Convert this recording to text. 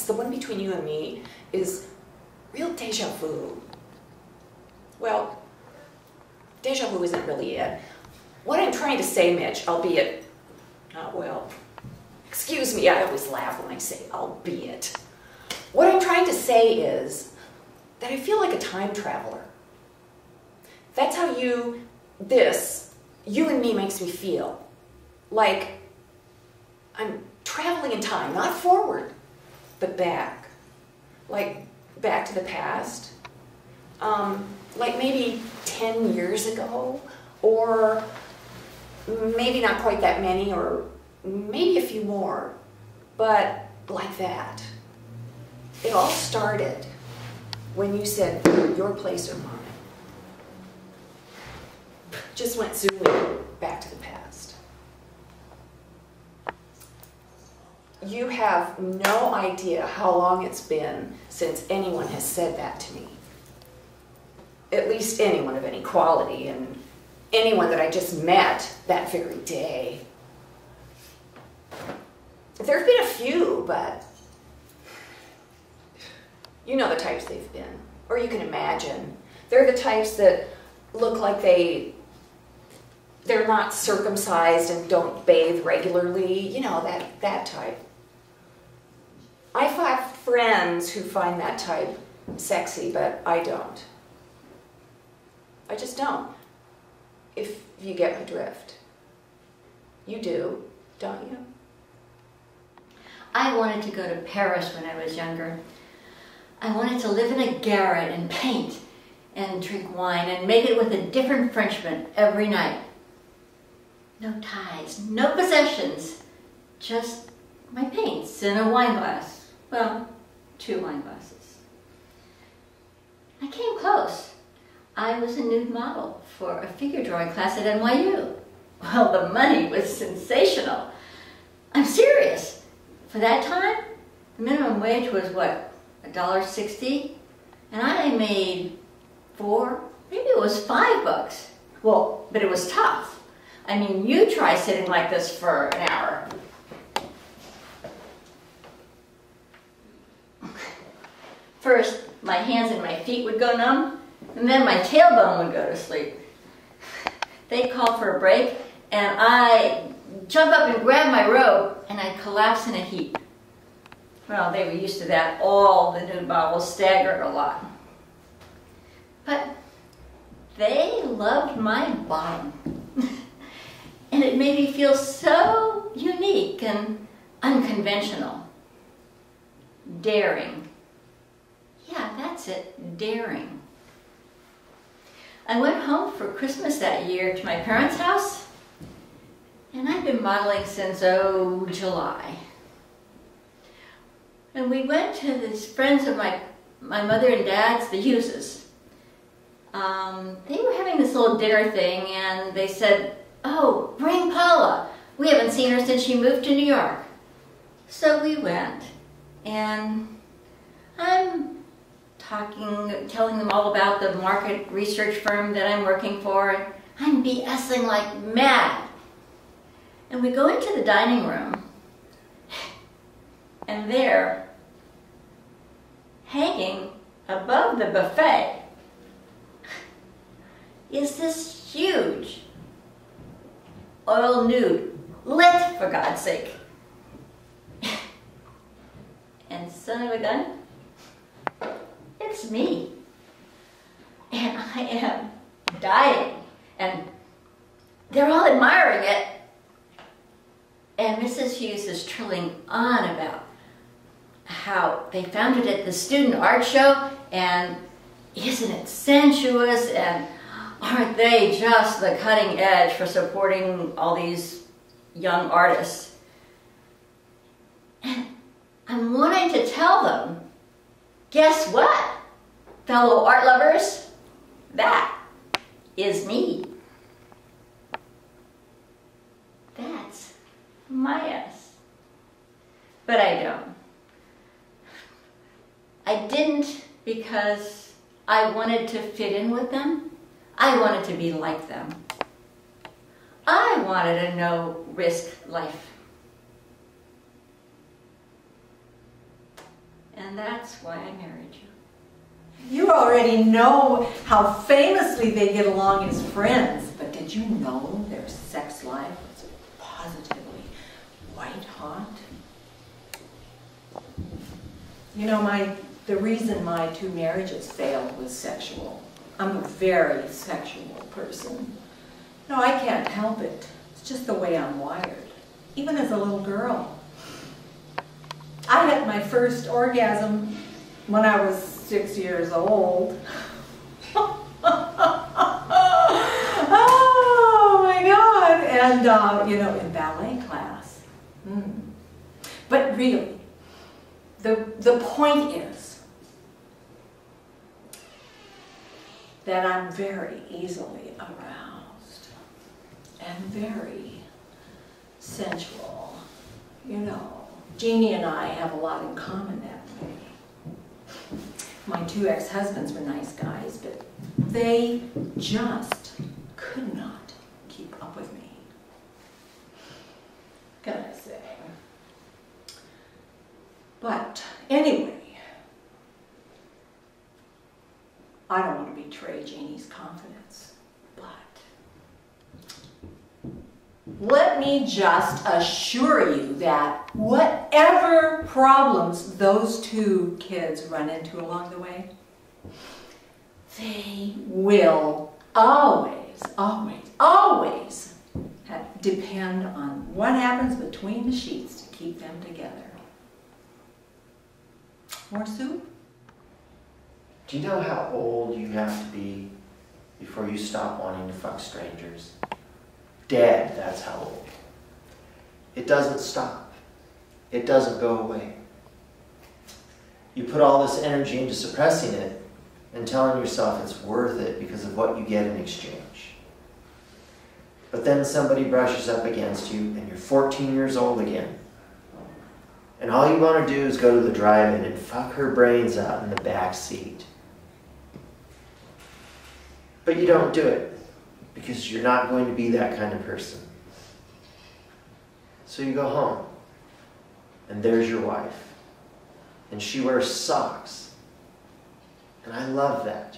romance, the one between you and me, is real deja vu. Well, deja vu isn't really it. What I'm trying to say, Mitch, albeit, well, excuse me, I always laugh when I say albeit. What I'm trying to say is that I feel like a time traveler. That's how you and me makes me feel. Like I'm traveling in time, not forward, but back. Like back to the past. Like maybe 10 years ago, or maybe not quite that many, or maybe a few more, but like that. It all started when you said your place or mine. Just went zooming back to the past. You have no idea how long it's been since anyone has said that to me. At least anyone of any quality, and anyone that I just met that very day. There have been a few, but you know the types they've been, or you can imagine. They're the types that look like they're not circumcised and don't bathe regularly, you know, that type. I have friends who find that type sexy, but I don't. I just don't, if you get my drift. You do, don't you? I wanted to go to Paris when I was younger. I wanted to live in a garret and paint and drink wine and make it with a different Frenchman every night. No ties, no possessions, just my paints and a wine glass. Well, 2 wine glasses. I came close. I was a nude model for a figure drawing class at NYU. Well, the money was sensational. I'm serious. For that time, the minimum wage was what, $1.60? And I made $4, maybe it was $5. Well, but it was tough. I mean, you try sitting like this for an hour. First, my hands and my feet would go numb, and then my tailbone would go to sleep. They'd call for a break, and I'd jump up and grab my robe, and I'd collapse in a heap. Well, they were used to that. All the nude models staggered a lot. But they loved my bottom. And it made me feel so unique and unconventional. Daring. Yeah, that's it, daring. I went home for Christmas that year to my parents' house, and I've been modeling since, July. And we went to these friends of my mother and dad's, the Hugheses. They were having this little dinner thing, and they said, "Oh, bring Paula. We haven't seen her since she moved to New York." So we went, and I'm telling them all about the market research firm that I'm working for, and I'm BSing like mad. And we go into the dining room, and there, hanging above the buffet, is this huge oil nude, lit for God's sake. And son of a gun, it's me. And I am dying. And they're all admiring it. And Mrs. Hughes is trilling on about how they found it at the student art show, and isn't it sensuous, and aren't they just the cutting edge for supporting all these young artists? And I'm wanting to tell them, guess what, fellow art lovers? That is me. That's my ass. But I don't. I didn't because I wanted to fit in with them. I wanted to be like them. I wanted a no-risk life. And that's why I married you. You already know how famously they get along as friends, but did you know their sex life was positively white hot? You know, the reason my 2 marriages failed was sexual. I'm a very sexual person. No, I can't help it. It's just the way I'm wired, even as a little girl. I had my first orgasm when I was 6 years old. Oh my God! And, you know, in ballet class. But really, the point is that I'm very easily aroused and very sensual. You know, Jeannie and I have a lot in common that way. My 2 ex-husbands were nice guys, but they just could not keep up with me. What can I say? But anyway, I don't want to betray Jeannie's confidence, but let me just assure you that whatever problems those 2 kids run into along the way, they will always, always, always depend on what happens between the sheets to keep them together. More soup? Do you know how old you have to be before you stop wanting to fuck strangers? Dead, that's how old. It doesn't stop. It doesn't go away. You put all this energy into suppressing it and telling yourself it's worth it because of what you get in exchange. But then somebody brushes up against you and you're 14 years old again. And all you want to do is go to the drive-in and fuck her brains out in the back seat. But you don't do it because you're not going to be that kind of person. So you go home and there's your wife. And she wears socks. And I love that.